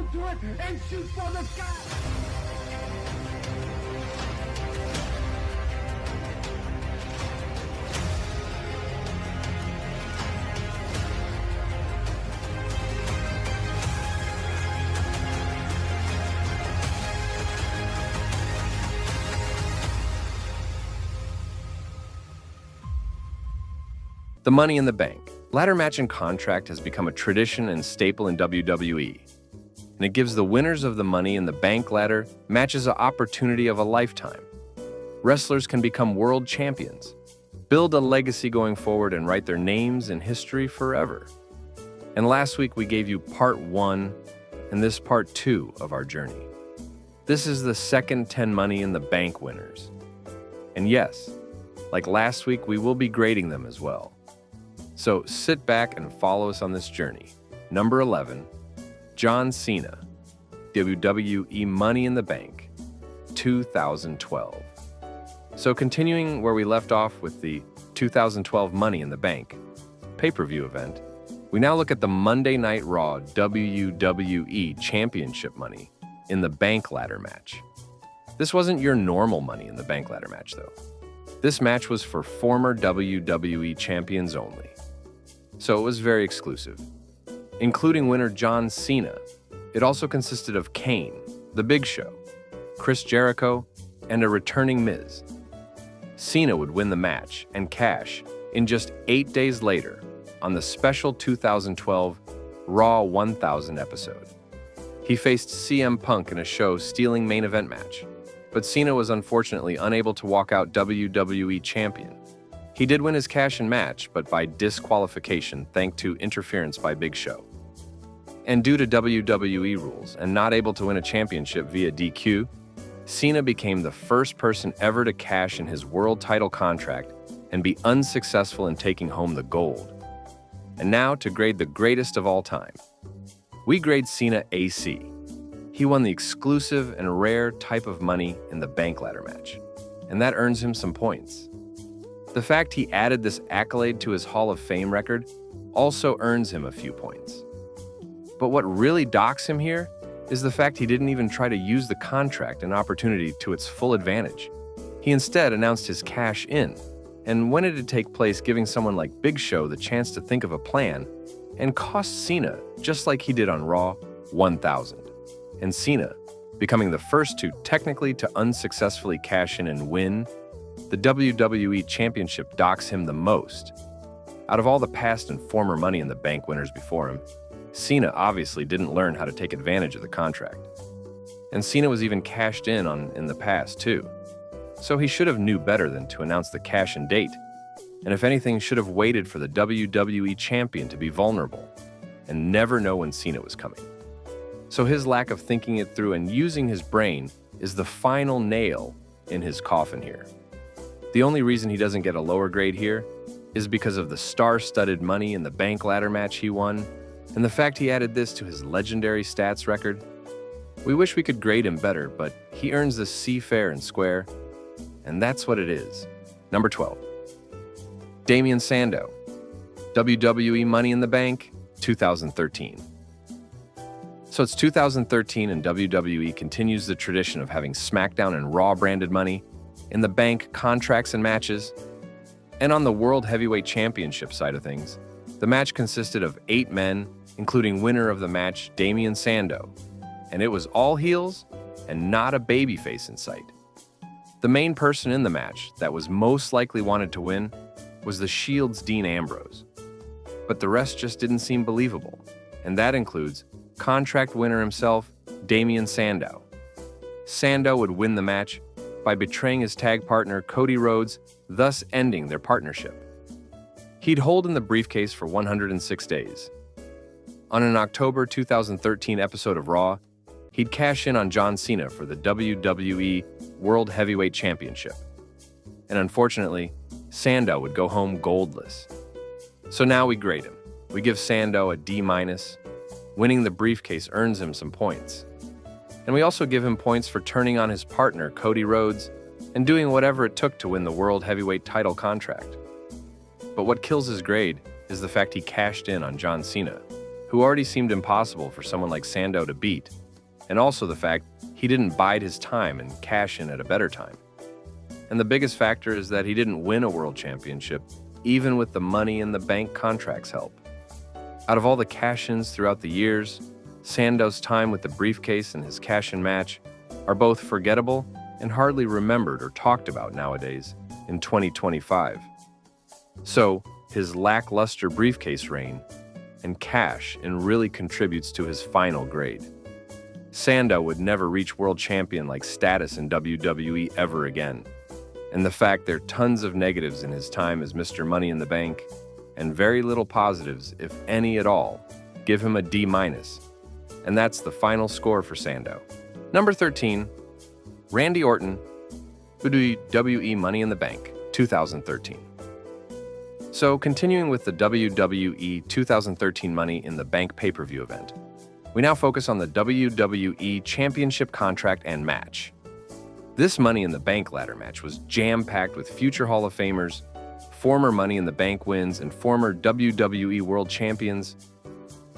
hold to it and shoot for the sky. The Money in the Bank. Ladder match and contract has become a tradition and staple in WWE, and it gives the winners of the Money in the Bank ladder matches an opportunity of a lifetime. Wrestlers can become world champions, build a legacy going forward, and write their names in history forever. And last week we gave you part 1 and this part 2 of our journey. This is the second 10 Money in the Bank winners. And yes, like last week, we will be grading them as well. So sit back and follow us on this journey. Number 11, John Cena, WWE Money in the Bank, 2012. So continuing where we left off with the 2012 Money in the Bank pay-per-view event, we now look at the Monday Night Raw WWE Championship Money in the Bank ladder match. This wasn't your normal Money in the Bank ladder match, though. This match was for former WWE champions only, so it was very exclusive. Including winner John Cena, it also consisted of Kane, The Big Show, Chris Jericho, and a returning Miz. Cena would win the match and cash in just 8 days later on the special 2012 Raw 1000 episode. He faced CM Punk in a show-stealing main event match, but Cena was unfortunately unable to walk out WWE champion. He did win his cash-in match, but by disqualification thanks to interference by Big Show. And due to WWE rules and not able to win a championship via DQ, Cena became the first person ever to cash in his world title contract and be unsuccessful in taking home the gold. And now to grade the greatest of all time. We grade Cena AC. He won the exclusive and rare type of Money in the Bank ladder match, and that earns him some points. The fact he added this accolade to his Hall of Fame record also earns him a few points. But what really docks him here is the fact he didn't even try to use the contract and opportunity to its full advantage. He instead announced his cash in, and when it did take place, giving someone like Big Show the chance to think of a plan, and cost Cena just like he did on Raw 1000. And Cena, becoming the first to technically to unsuccessfully cash in and win the WWE Championship, docks him the most. Out of all the past and former Money in the Bank winners before him, Cena obviously didn't learn how to take advantage of the contract. And Cena was even cashed in on in the past too. So he should have knew better than to announce the cash-in date, and if anything should have waited for the WWE Champion to be vulnerable and never know when Cena was coming. So his lack of thinking it through and using his brain is the final nail in his coffin here. The only reason he doesn't get a lower grade here is because of the star-studded Money in the Bank ladder match he won, and the fact he added this to his legendary stats record. We wish we could grade him better, but he earns the C fair and square, and that's what it is. Number 12. Damien Sandow, WWE Money in the Bank, 2013. So it's 2013 and WWE continues the tradition of having SmackDown and Raw branded Money in the Bank contracts and matches. And on the World Heavyweight Championship side of things, the match consisted of 8 men, including winner of the match, Damien Sandow, and it was all heels and not a babyface in sight. The main person in the match that was most likely wanted to win was the Shield's Dean Ambrose, but the rest just didn't seem believable, and that includes contract winner himself, Damien Sandow. Sandow would win the match by betraying his tag partner, Cody Rhodes, thus ending their partnership. He'd hold in the briefcase for 106 days. On an October 2013 episode of Raw, he'd cash in on John Cena for the WWE World Heavyweight Championship. And unfortunately, Sandow would go home goldless. So now we grade him. We give Sandow a D-. Winning the briefcase earns him some points. And we also give him points for turning on his partner, Cody Rhodes, and doing whatever it took to win the World Heavyweight title contract. But what kills his grade is the fact he cashed in on John Cena, who who already seemed impossible for someone like Sandow to beat, and also the fact he didn't bide his time and cash in at a better time. And the biggest factor is that he didn't win a world championship, even with the Money in the Bank contract's help. Out of all the cash-ins throughout the years, Sandow's time with the briefcase and his cash-in match are both forgettable and hardly remembered or talked about nowadays in 2025. So, his lackluster briefcase reign and cash-in really contributes to his final grade. Sandow would never reach world champion-like status in WWE ever again. And the fact there are tons of negatives in his time as Mr. Money in the Bank, and very little positives, if any at all, give him a D-. And that's the final score for Sandow. Number 13, Randy Orton, WWE Money in the Bank, 2013. So, continuing with the WWE 2013 Money in the Bank pay-per-view event, we now focus on the WWE Championship contract and match. This Money in the Bank ladder match was jam-packed with future Hall of Famers, former Money in the Bank wins, and former WWE World Champions,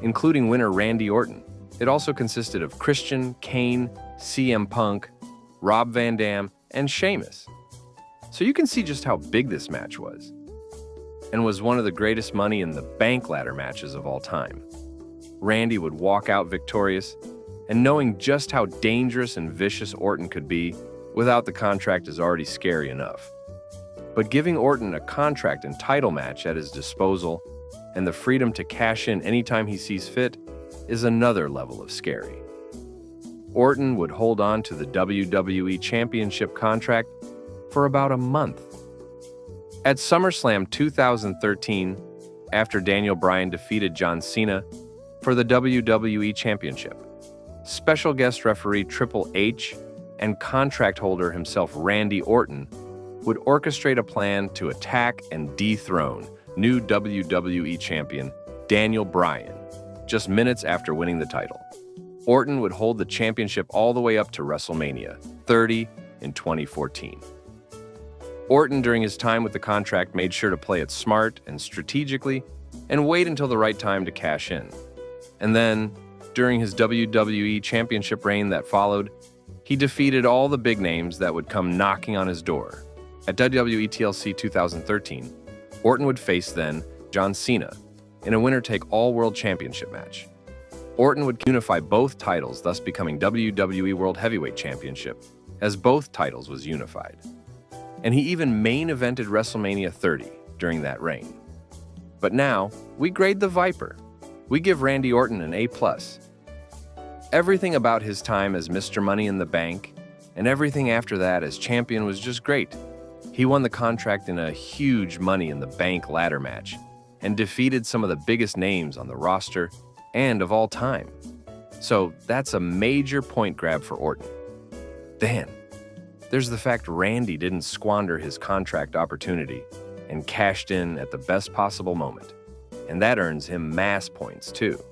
including winner Randy Orton. It also consisted of Christian, Kane, CM Punk, Rob Van Dam, and Sheamus. So you can see just how big this match was, and was one of the greatest Money in the Bank ladder matches of all time. Randy would walk out victorious, and knowing just how dangerous and vicious Orton could be without the contract is already scary enough. But giving Orton a contract and title match at his disposal and the freedom to cash in anytime he sees fit is another level of scary. Orton would hold on to the WWE Championship contract for about a month. At SummerSlam 2013, after Daniel Bryan defeated John Cena for the WWE Championship, special guest referee Triple H and contract holder himself Randy Orton would orchestrate a plan to attack and dethrone new WWE champion Daniel Bryan just minutes after winning the title. Orton would hold the championship all the way up to WrestleMania 30 in 2014. Orton, during his time with the contract, made sure to play it smart and strategically and wait until the right time to cash in. And then, during his WWE Championship reign that followed, he defeated all the big names that would come knocking on his door. At WWE TLC 2013, Orton would face then John Cena in a winner-take-all World Championship match. Orton would unify both titles, thus becoming WWE World Heavyweight Championship, as both titles was unified. And he even main-evented WrestleMania 30 during that reign. But now, we grade the Viper. We give Randy Orton an A+. Everything about his time as Mr. Money in the Bank, and everything after that as champion was just great. He won the contract in a huge Money in the Bank ladder match, and defeated some of the biggest names on the roster and of all time. So that's a major point grab for Orton. Then, there's the fact Randy didn't squander his contract opportunity and cashed in at the best possible moment, and that earns him mass points too.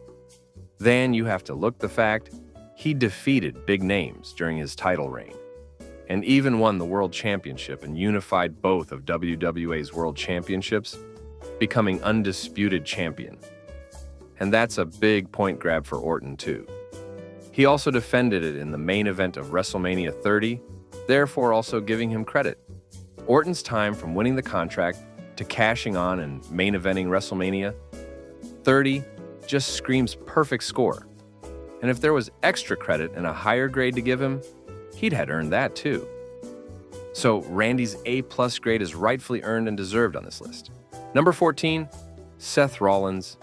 Then you have to look the fact he defeated big names during his title reign, and even won the World Championship and unified both of WWA's World Championships, becoming undisputed champion. And that's a big point grab for Orton too. He also defended it in the main event of WrestleMania 30, therefore also giving him credit. Orton's time from winning the contract to cashing on and main eventing WrestleMania 30 just screams perfect score. And if there was extra credit and a higher grade to give him, he'd had earned that too. So Randy's A+ grade is rightfully earned and deserved on this list. Number 14, Seth Rollins,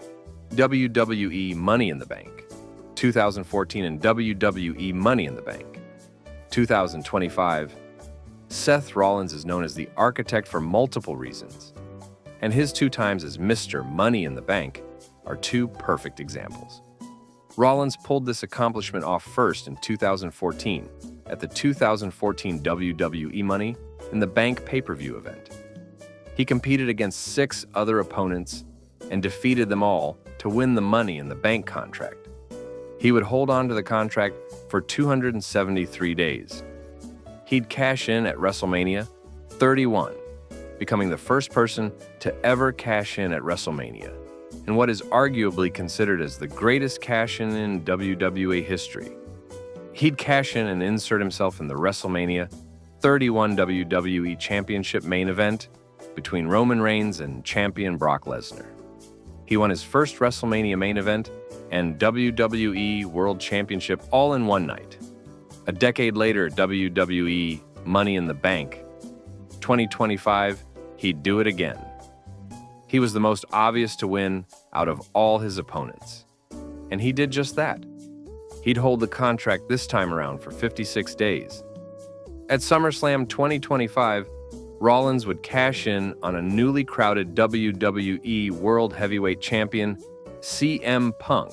WWE Money in the Bank, 2014, and WWE Money in the Bank, 2025. Seth Rollins is known as the architect for multiple reasons, and his 2 times as Mr. Money in the Bank are 2 perfect examples. Rollins pulled this accomplishment off first in 2014 at the 2014 WWE Money in the Bank pay-per-view event. He competed against 6 other opponents and defeated them all to win the Money in the Bank contract. He would hold on to the contract for 273 days. He'd cash in at WrestleMania 31, becoming the first person to ever cash in at WrestleMania. and what is arguably considered as the greatest cash-in WWE history. He'd cash in and insert himself in the WrestleMania 31 WWE Championship main event between Roman Reigns and champion Brock Lesnar. He won his first WrestleMania main event and WWE World Championship all in one night. A decade later, WWE Money in the Bank 2025, he'd do it again. He was the most obvious to win out of all his opponents. And he did just that. He'd hold the contract this time around for 56 days. At SummerSlam 2025, Rollins would cash in on a newly crowded WWE World Heavyweight Champion, CM Punk,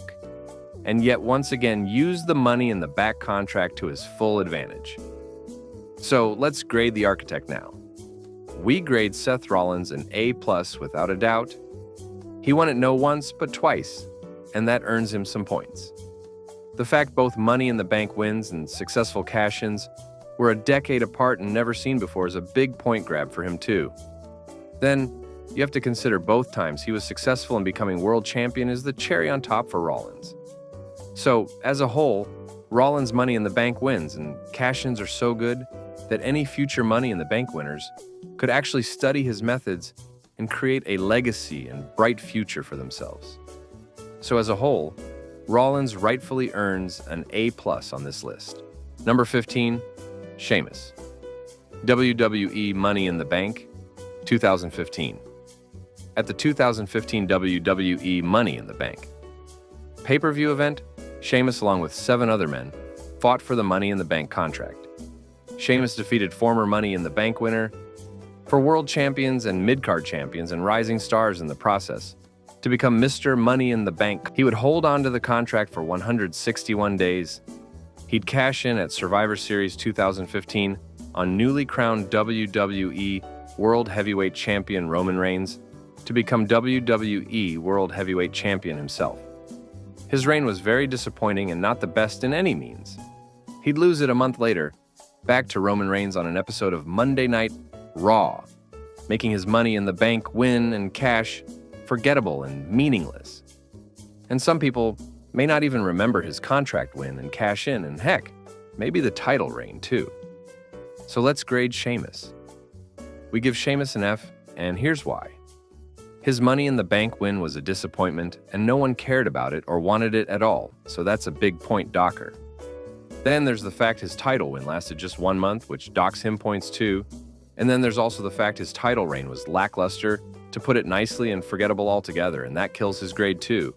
and yet once again use the Money in the Bank contract to his full advantage. So let's grade the architect now. We grade Seth Rollins an A+ without a doubt. He won it no once, but twice, and that earns him some points. The fact both Money in the Bank wins and successful cash-ins were a decade apart and never seen before is a big point grab for him too. Then, you have to consider both times he was successful in becoming world champion is the cherry on top for Rollins. So, as a whole, Rollins' Money in the Bank wins, and cash-ins are so good that any future Money in the Bank winners could actually study his methods and create a legacy and bright future for themselves. So as a whole, Rollins rightfully earns an A+ on this list. Number 15, Sheamus. WWE Money in the Bank, 2015. At the 2015 WWE Money in the Bank pay-per-view event, Sheamus, along with 7 other men, fought for the Money in the Bank contract. Sheamus defeated former Money in the Bank winner for world champions and mid-card champions and rising stars in the process. To become Mr. Money in the Bank, he would hold on to the contract for 161 days. He'd cash in at Survivor Series 2015 on newly crowned WWE World Heavyweight Champion Roman Reigns to become WWE World Heavyweight Champion himself. His reign was very disappointing and not the best in any means. He'd lose it a month later, back to Roman Reigns on an episode of Monday Night Raw, making his Money in the Bank win and cash forgettable and meaningless. And some people may not even remember his contract win and cash in, and heck, maybe the title reign too. So let's grade Sheamus. We give Sheamus an F, and here's why. His Money in the Bank win was a disappointment, and no one cared about it or wanted it at all, so that's a big point docker. Then there's the fact his title win lasted just 1 month, which docks him points too. And then there's also the fact his title reign was lackluster, to put it nicely, and forgettable altogether, and that kills his grade too.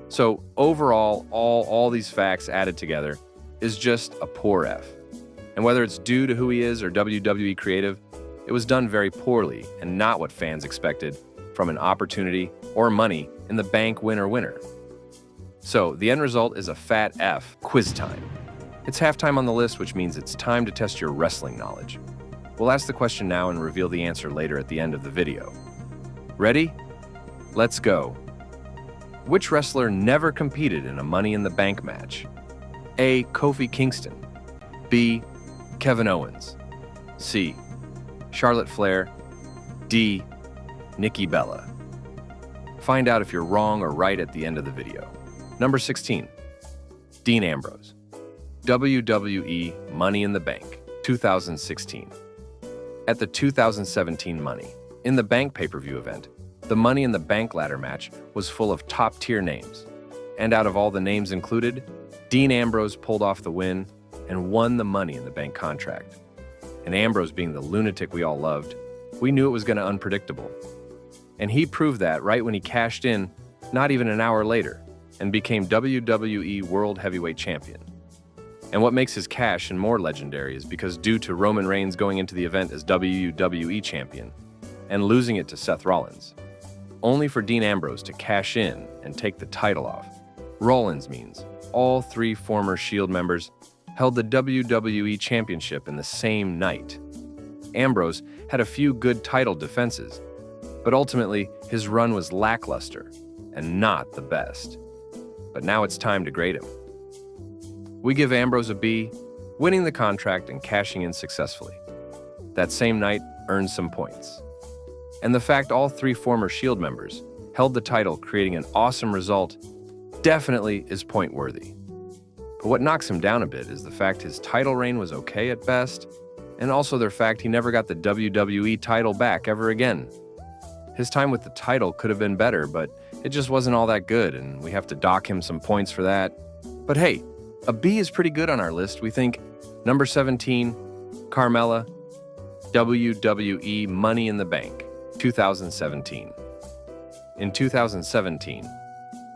So overall, all these facts added together is just a poor F. And whether it's due to who he is or WWE creative, it was done very poorly and not what fans expected from an opportunity or Money in the Bank winner. So the end result is a fat F. Quiz time. It's halftime on the list, which means it's time to test your wrestling knowledge. We'll ask the question now and reveal the answer later at the end of the video. Ready? Let's go. Which wrestler never competed in a Money in the Bank match? A. Kofi Kingston. B. Kevin Owens. C. Charlotte Flair. D. Nikki Bella. Find out if you're wrong or right at the end of the video. Number 16. Dean Ambrose. WWE Money in the Bank, 2016. At the 2017 Money in the Bank pay-per-view event, the Money in the Bank ladder match was full of top-tier names. And out of all the names included, Dean Ambrose pulled off the win and won the Money in the Bank contract. And Ambrose being the lunatic we all loved, we knew it was going to be unpredictable. And he proved that right when he cashed in, not even an hour later, and became WWE World Heavyweight Champion. And what makes his cash in more legendary is because due to Roman Reigns going into the event as WWE Champion and losing it to Seth Rollins, only for Dean Ambrose to cash in and take the title off. Rollins means all 3 former Shield members held the WWE Championship in the same night. Ambrose had a few good title defenses, but ultimately his run was lackluster and not the best. But now it's time to grade him. We give Ambrose a B, winning the contract and cashing in successfully. That same night earned some points. And the fact all 3 former Shield members held the title, creating an awesome result, definitely is point-worthy. But what knocks him down a bit is the fact his title reign was okay at best, and also the fact he never got the WWE title back ever again. His time with the title could have been better, but it just wasn't all that good, and we have to dock him some points for that. But hey, a B is pretty good on our list, we think. Number 17, Carmella, WWE Money in the Bank, 2017. In 2017,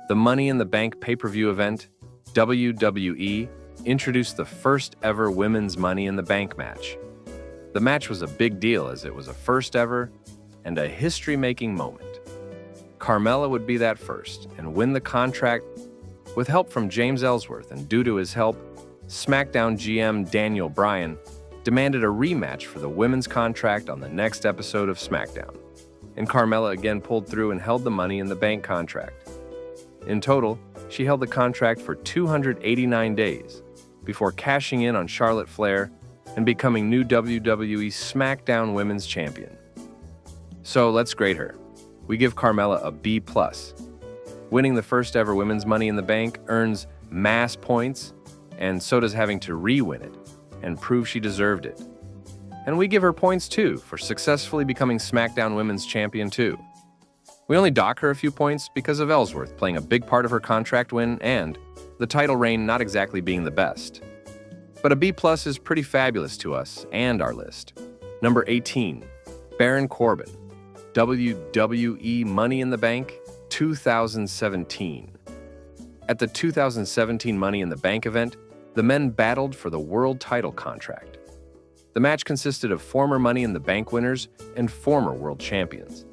the Money in the Bank pay-per-view event, WWE introduced the first ever women's Money in the Bank match. The match was a big deal as it was a first ever and a history-making moment. Carmella would be that first and win the contract with help from James Ellsworth, and due to his help, SmackDown GM Daniel Bryan demanded a rematch for the women's contract on the next episode of SmackDown. And Carmella again pulled through and held the Money in the Bank contract. In total, she held the contract for 289 days before cashing in on Charlotte Flair and becoming new WWE SmackDown Women's Champion. So let's grade her. We give Carmella a B+. Winning the first ever women's Money in the Bank earns mass points, and so does having to re-win it and prove she deserved it. And we give her points too for successfully becoming SmackDown Women's Champion too. We only dock her a few points because of Ellsworth playing a big part of her contract win and the title reign not exactly being the best. But a B+ is pretty fabulous to us and our list. Number 18, Baron Corbin, WWE Money in the Bank, 2017. At the 2017 Money in the Bank event, the men battled for the world title contract. The match consisted of former Money in the Bank winners and former world champions,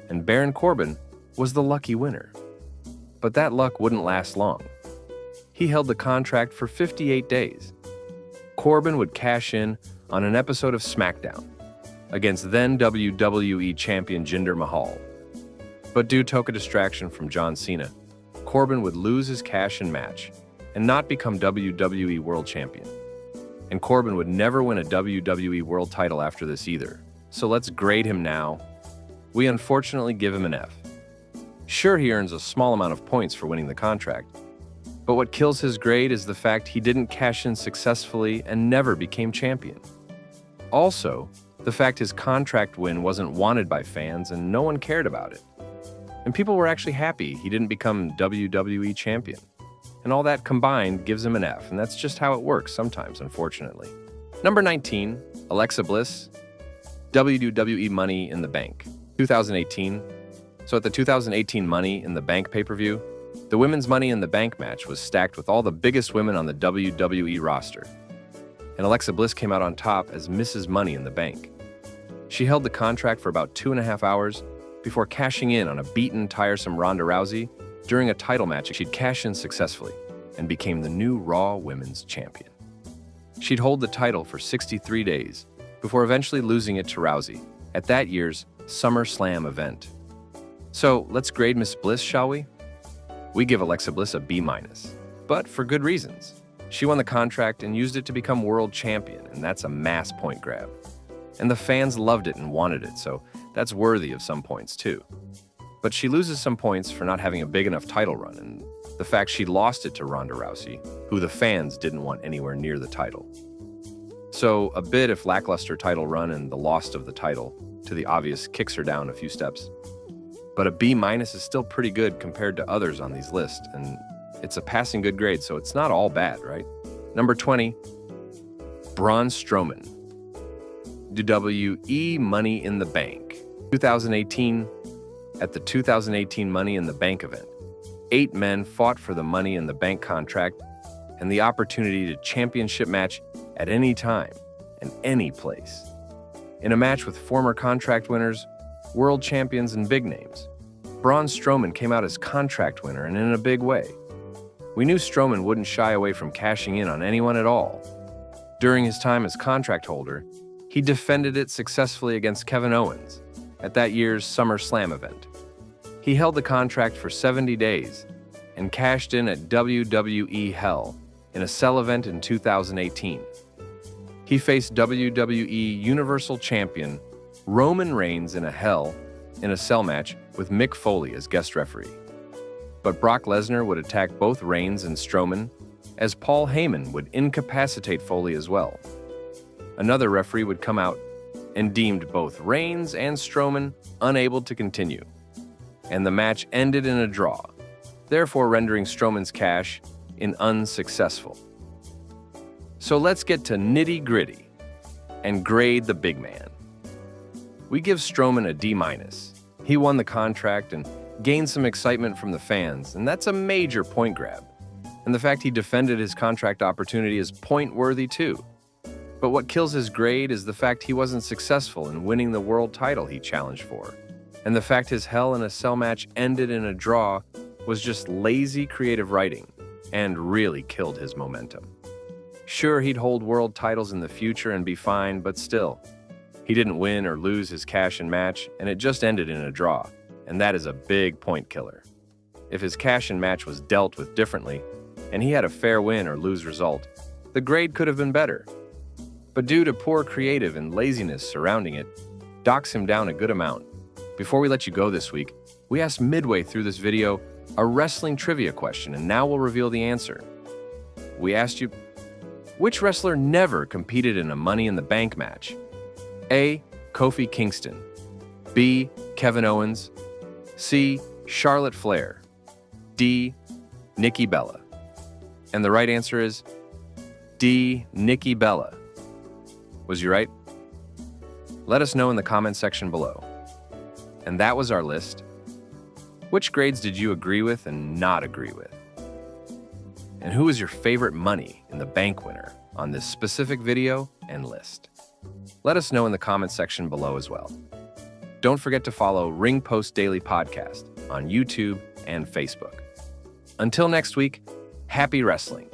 and Baron Corbin was the lucky winner. But that luck wouldn't last long. He held the contract for 58 days. Corbin would cash in on an episode of SmackDown against then WWE champion Jinder Mahal. But due to a distraction from John Cena, Corbin would lose his cash-in match and not become WWE World Champion. And Corbin would never win a WWE World title after this either. So let's grade him now. We unfortunately give him an F. Sure, he earns a small amount of points for winning the contract, but what kills his grade is the fact he didn't cash in successfully and never became champion. Also, the fact his contract win wasn't wanted by fans and no one cared about it. And people were actually happy he didn't become WWE champion. And all that combined gives him an F, and that's just how it works sometimes, unfortunately. Number 19, Alexa Bliss, WWE Money in the Bank, 2018. So at the 2018 Money in the Bank pay-per-view, the women's Money in the Bank match was stacked with all the biggest women on the WWE roster. And Alexa Bliss came out on top as Mrs. Money in the Bank. She held the contract for about 2.5 hours before cashing in on a beaten, tiresome Ronda Rousey. During a title match, she'd cash in successfully and became the new Raw Women's Champion. She'd hold the title for 63 days before eventually losing it to Rousey at that year's SummerSlam event. So let's grade Miss Bliss, shall we? We give Alexa Bliss a B-, but for good reasons. She won the contract and used it to become world champion, and that's a mass point grab. And the fans loved it and wanted it, so that's worthy of some points too. But she loses some points for not having a big enough title run, and the fact she lost it to Ronda Rousey, who the fans didn't want anywhere near the title. So a bit if lackluster title run and the loss of the title, to the obvious, kicks her down a few steps. But a B- is still pretty good compared to others on these lists, and it's a passing good grade, so it's not all bad, right? Number 20, Braun Strowman, WWE Money in the Bank, 2018. At the 2018 Money in the Bank event, 8 men fought for the Money in the Bank contract and the opportunity to championship match at any time and any place. In a match with former contract winners, world champions, and big names, Braun Strowman came out as contract winner and in a big way. We knew Strowman wouldn't shy away from cashing in on anyone at all. During his time as contract holder, he defended it successfully against Kevin Owens at that year's SummerSlam event. He held the contract for 70 days and cashed in at WWE Hell in a Cell event in 2018. He faced WWE Universal Champion Roman Reigns in a Hell in a Cell match with Mick Foley as guest referee. But Brock Lesnar would attack both Reigns and Strowman, as Paul Heyman would incapacitate Foley as well. Another referee would come out and deemed both Reigns and Strowman unable to continue, and the match ended in a draw, therefore rendering Strowman's cash in unsuccessful. So let's get to nitty-gritty and grade the big man. We give Strowman a D-. He won the contract and gained some excitement from the fans, and that's a major point grab. And the fact he defended his contract opportunity is point-worthy too. But what kills his grade is the fact he wasn't successful in winning the world title he challenged for. And the fact his Hell in a Cell match ended in a draw was just lazy creative writing and really killed his momentum. Sure, he'd hold world titles in the future and be fine, but still, he didn't win or lose his cash-in match, and it just ended in a draw, and that is a big point killer. If his cash-in match was dealt with differently, and he had a fair win or lose result, the grade could have been better. But due to poor creative and laziness surrounding it, docks him down a good amount. Before we let you go this week, we asked midway through this video a wrestling trivia question, and now we'll reveal the answer. We asked you, which wrestler never competed in a Money in the Bank match? A. Kofi Kingston. B. Kevin Owens. C. Charlotte Flair. D. Nikki Bella. And the right answer is D. Nikki Bella. Was you right? Let us know in the comment section below. And that was our list. Which grades did you agree with and not agree with? And who is your favorite Money in the Bank winner on this specific video and list? Let us know in the comment section below as well. Don't forget to follow Ring Post Daily Podcast on YouTube and Facebook. Until next week, happy wrestling.